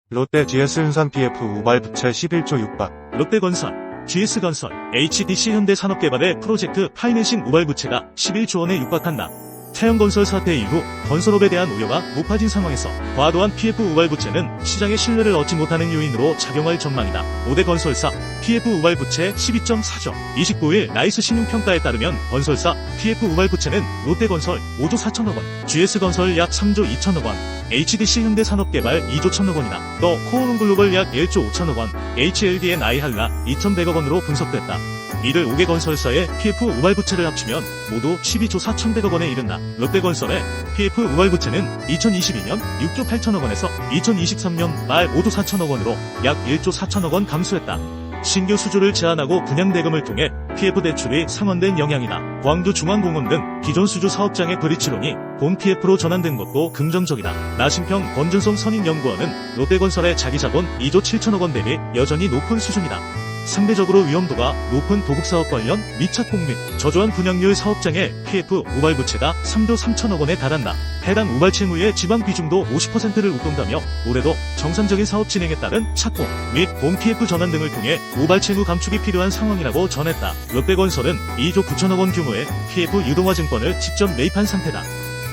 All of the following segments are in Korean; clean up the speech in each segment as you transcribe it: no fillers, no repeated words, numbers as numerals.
롯데 GS은산 PF 우발 부채 11조 6박. 롯데건설, GS건설, HDC 현대산업개발의 프로젝트 파이낸싱 우발 부채가 11조 원에 육박한다. 태영건설 사태 이후 건설업에 대한 우려가 높아진 상황에서 과도한 PF 우발 부채는 시장의 신뢰를 얻지 못하는 요인으로 작용할 전망이다. 5대 건설사 PF 우발 부채 12.4조. 29일 나이스 신용평가에 따르면 건설사 PF 우발 부채는 롯데건설 5조 4천억 원, GS건설 약 3조 2천억 원, HDC 현대산업개발 2조 1천억 원이다. 또 코오운글로벌 약 1조 5천억 원, HLDNI 한라 2,100억 원으로 분석됐다. 이들 5개 건설사의 PF 우발 부채를 합치면 모두 12조 4,100억 원에 이른다. 롯데건설의 PF 우발 부채는 2022년 6조 8천억 원에서 2023년 말 5조 4천억 원으로 약 1조 4천억 원 감소했다. 신규 수주를 제한하고 분양대금을 통해 PF 대출이 상환된 영향이다. 광주중앙공원 등 기존 수주 사업장의 브릿지론이 본 PF로 전환된 것도 긍정적이다. 나신평 권준성 선임연구원은 롯데건설의 자기자본 2조 7천억 원 대비 여전히 높은 수준이다. 상대적으로 위험도가 높은 도급사업 관련 미착공 및 저조한 분양률 사업장의 PF 우발 부채가 3조 3천억 원에 달한다. 해당 우발 채무의 지방 비중도 50%를 웃돈다며 올해도 정상적인 사업 진행에 따른 착공 및 본 PF 전환 등을 통해 우발 채무 감축이 필요한 상황이라고 전했다. 롯데건설은 2조 9천억 원 규모의 PF 유동화증권을 직접 매입한 상태다.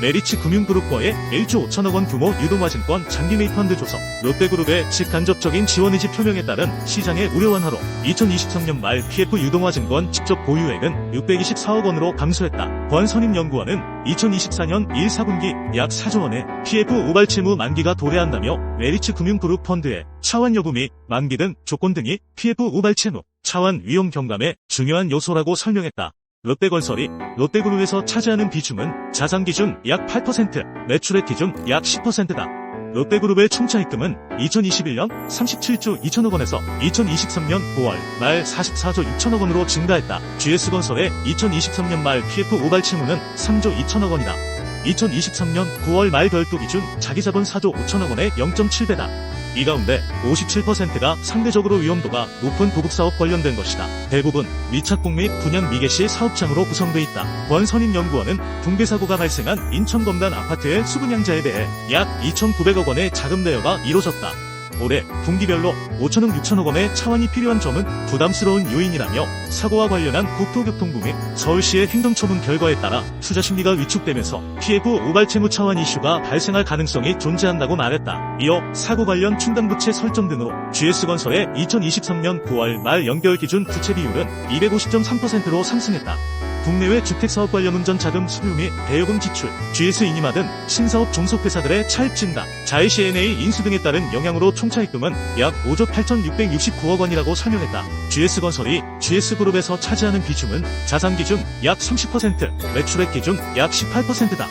메리츠 금융그룹과의 1조 5천억 원 규모 유동화증권 장기 매입 펀드 조성, 롯데그룹의 직간접적인 지원 의지 표명에 따른 시장의 우려 완화로 2023년 말 PF 유동화증권 직접 보유액은 624억 원으로 감소했다. 권선임연구원은 2024년 1, 4분기 약 4조 원의 PF 우발 채무 만기가 도래한다며 메리츠 금융그룹 펀드의 차환 여부 및 만기 등 조건 등이 PF 우발 채무, 차환 위험 경감의 중요한 요소라고 설명했다. 롯데건설이 롯데그룹에서 차지하는 비중은 자산 기준 약 8%, 매출액 기준 약 10%다. 롯데그룹의 총차입금은 2021년 37조 2천억 원에서 2023년 9월 말 44조 6천억 원으로 증가했다. GS건설의 2023년 말 PF 우발 채무는 3조 2천억 원이다. 2023년 9월 말 별도 기준 자기자본 4조 5천억 원의 0.7배다. 이 가운데 57%가 상대적으로 위험도가 높은 도급사업 관련된 것이다. 대부분 미착공 및 분양 미개시 사업장으로 구성돼 있다. 권선임연구원은 붕괴사고가 발생한 인천검단 아파트의 수분양자에 대해 약 2,900억 원의 자금 대여가 이뤄졌다. 올해 분기별로 5천억 6천억 원의 차환이 필요한 점은 부담스러운 요인이라며 사고와 관련한 국토교통부 및 서울시의 행정처분 결과에 따라 투자 심리가 위축되면서 PF 우발 채무 차환 이슈가 발생할 가능성이 존재한다고 말했다. 이어 사고 관련 충당 부채 설정 등으로 GS건설의 2023년 9월 말 연결 기준 부채 비율은 250.3%로 상승했다. 국내외 주택사업 관련 운전 자금 수요 및 대여금 지출, GS 이니마 등 신사업 종속회사들의 차입 증가, 자회 CNA 인수 등에 따른 영향으로 총차입금은 약 5조 8,669억 원이라고 설명했다. GS건설이 GS그룹에서 차지하는 비중은 자산 기준 약 30%, 매출액 기준 약 18%다.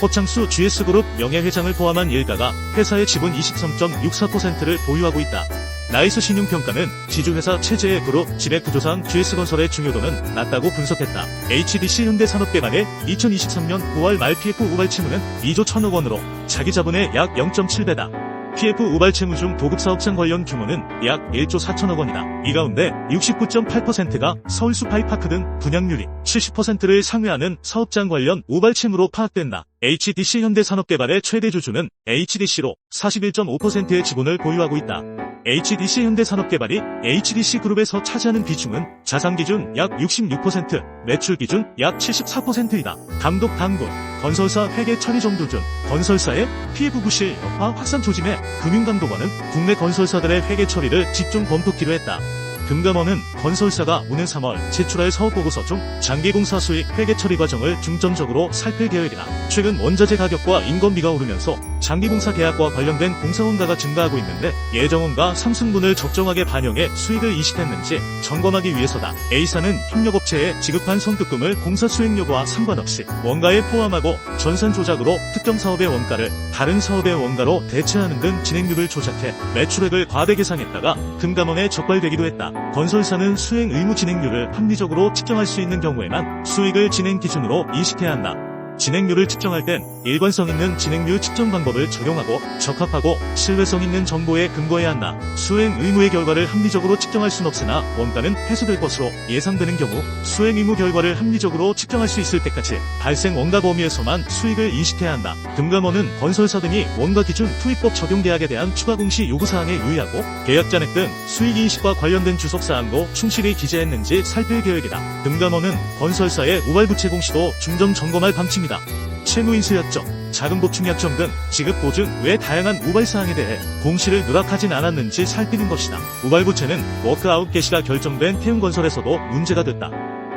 허창수 GS그룹 명예회장을 포함한 일가가 회사의 지분 23.64%를 보유하고 있다. 나이스 신용평가는 지주회사 체제의 그룹 지배구조상 GS건설의 중요도는 낮다고 분석했다. HDC 현대산업개발의 2023년 9월 말 PF 우발 채무는 2조 1천억 원으로 자기 자본의 약 0.7배다. PF 우발 채무 중 도급사업장 관련 규모는 약 1조 4천억 원이다. 이 가운데 69.8%가 서울수 파이파크 등 분양률이 70%를 상회하는 사업장 관련 우발 채무로 파악된다. HDC 현대산업개발의 최대 주주는 HDC로 41.5%의 지분을 보유하고 있다. HDC 현대산업개발이 HDC그룹에서 차지하는 비중은 자산 기준 약 66%, 매출 기준 약 74%이다. 감독 당국, 건설사 회계 처리 정도 중 건설사의 PF 부실 여파 확산 조짐에 금융감독원은 국내 건설사들의 회계 처리를 집중 검토키로 했다. 금감원은 건설사가 오는 3월 제출할 사업보고서 중 장기공사 수익 회계 처리 과정을 중점적으로 살필 계획이다. 최근 원자재 가격과 인건비가 오르면서 장기공사 계약과 관련된 공사원가가 증가하고 있는데 예정원가 상승분을 적정하게 반영해 수익을 이식했는지 점검하기 위해서다. A사는 협력업체에 지급한 선급금을 공사 수행 여부와 상관없이 원가에 포함하고 전산 조작으로 특정 사업의 원가를 다른 사업의 원가로 대체하는 등 진행률을 조작해 매출액을 과대 계상했다가 금감원에 적발되기도 했다. 건설사는 수행 의무 진행률을 합리적으로 측정할 수 있는 경우에만 수익을 진행 기준으로 인식해야 한다. 진행률을 측정할 땐 일관성 있는 진행률 측정 방법을 적용하고 적합하고 신뢰성 있는 정보에 근거해야 한다. 수행 의무의 결과를 합리적으로 측정할 순 없으나 원가는 회수될 것으로 예상되는 경우 수행 의무 결과를 합리적으로 측정할 수 있을 때까지 발생 원가 범위에서만 수익을 인식해야 한다. 금감원은 건설사 등이 원가 기준 투입법 적용 계약에 대한 추가 공시 요구사항에 유의하고 계약 잔액 등 수익 인식과 관련된 주석사항도 충실히 기재했는지 살필 계획이다. 금감원은 건설사의 우발부채 공시도 중점 점검할 방침이다. 채무인수 약정, 자금 보충 약정 등 지급 보증 외 다양한 우발사항에 대해 공시를 누락하진 않았는지 살피는 것이다. 우발부채는 워크아웃 개시가 결정된 태웅건설에서도 문제가 됐다.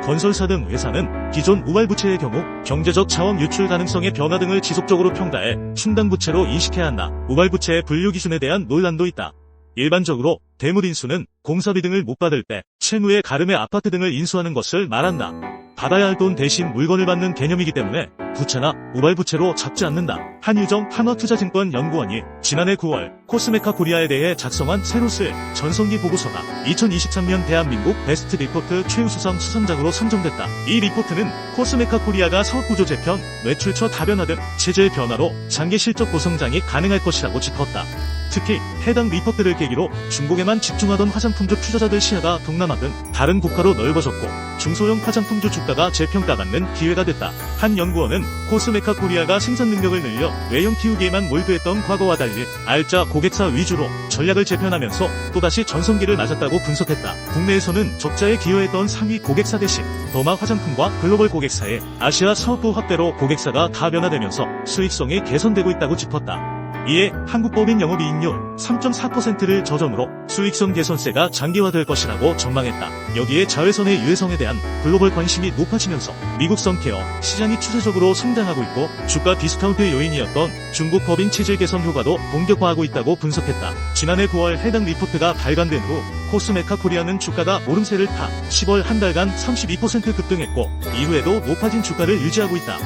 건설사 등 회사는 기존 우발부채의 경우 경제적 자원 유출 가능성의 변화 등을 지속적으로 평가해 충당부채로 인식해야 한다. 우발부채의 분류 기준에 대한 논란도 있다. 일반적으로 대물인수는 공사비 등을 못 받을 때 채무의 가름에 아파트 등을 인수하는 것을 말한다. 받아야 할 돈 대신 물건을 받는 개념이기 때문에 부채나 우발부채로 잡지 않는다. 한유정 한화투자증권 연구원이 지난해 9월 코스메카 코리아에 대해 작성한 새로 쓸 전성기 보고서가 2023년 대한민국 베스트 리포트 최우수상 수상작으로 선정됐다. 이 리포트는 코스메카 코리아가 사업구조 재편, 매출처 다변화 등 체질 변화로 장기 실적 고성장이 가능할 것이라고 짚었다. 특히 해당 리포트를 계기로 중국에만 집중하던 화장품주 투자자들 시야가 동남아 등 다른 국가로 넓어졌고 중소형 화장품주 주가가 재평가받는 기회가 됐다. 한 연구원은 코스메카 코리아가 생산 능력을 늘려 외형 키우기에만 몰두했던 과거와 달리 알짜 고객사 위주로 전략을 재편하면서 또다시 전성기를 맞았다고 분석했다. 국내에서는 적자에 기여했던 상위 고객사 대신 더마 화장품과 글로벌 고객사의 아시아 사업부 확대로 고객사가 다변화되면서 수익성이 개선되고 있다고 짚었다. 이에 한국법인 영업이익률 3.4%를 저점으로 수익성 개선세가 장기화될 것이라고 전망했다. 여기에 자외선의 유해성에 대한 글로벌 관심이 높아지면서 미국성 케어 시장이 추세적으로 성장하고 있고 주가 디스카운트 요인이었던 중국 법인 체질 개선 효과도 본격화하고 있다고 분석했다. 지난해 9월 해당 리포트가 발간된 후 코스메카 코리아는 주가가 오름세를 타 10월 한 달간 32% 급등했고 이후에도 높아진 주가를 유지하고 있다.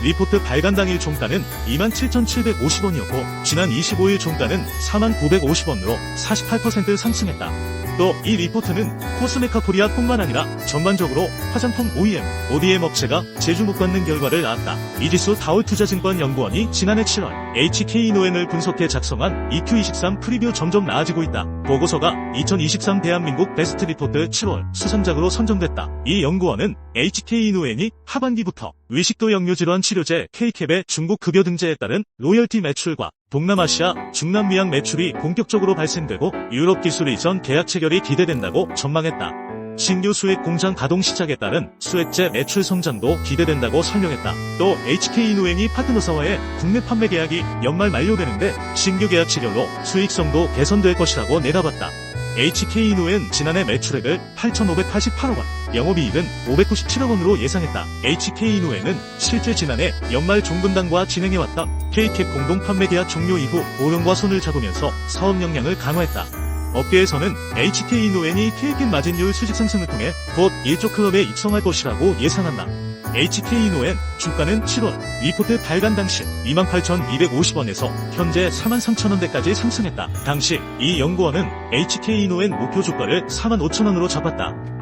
리포트 발간 당일 종가는 27,750원이었고 지난 25일 종가는 49,950원으로 48% 상승했다. 또 이 리포트는 코스메카 코리아뿐만 아니라 전반적으로 화장품 OEM, ODM 업체가 제주 못 받는 결과를 낳았다. 이지수 다올투자증권 연구원이 지난해 7월 HK노엔을 분석해 작성한 EQ23 프리뷰 점점 나아지고 있다. 보고서가 2023 대한민국 베스트 리포트 7월 수상작으로 선정됐다. 이 연구원은 HK노엔이 하반기부터 위식도 역류질환 치료제 K캡의 중국 급여 등재에 따른 로열티 매출과 동남아시아, 중남미양 매출이 본격적으로 발생되고 유럽 기술 이전 계약 체결이 기대된다고 전망했다. 신규 수액 공장 가동 시작에 따른 수액제 매출 성장도 기대된다고 설명했다. 또 HK노엔이 파트너사와의 국내 판매 계약이 연말 만료되는데 신규 계약 체결로 수익성도 개선될 것이라고 내다봤다. HK노엔 지난해 매출액을 8,588억 원, 영업이익은 597억 원으로 예상했다. HK노엔은 실제 지난해 연말 종분당과 진행해왔던 K캡 공동 판매 계약 종료 이후 오름과 손을 잡으면서 사업 역량을 강화했다. 업계에서는 HK노엔이 K캡 마진율 수직 상승을 통해 곧 1조 클럽에 입성할 것이라고 예상한다. HK노엔 주가는 7월 리포트 발간 당시 28,250원에서 현재 43,000원대까지 상승했다. 당시 이 연구원은 HK노엔 목표 주가를 45,000원으로 잡았다.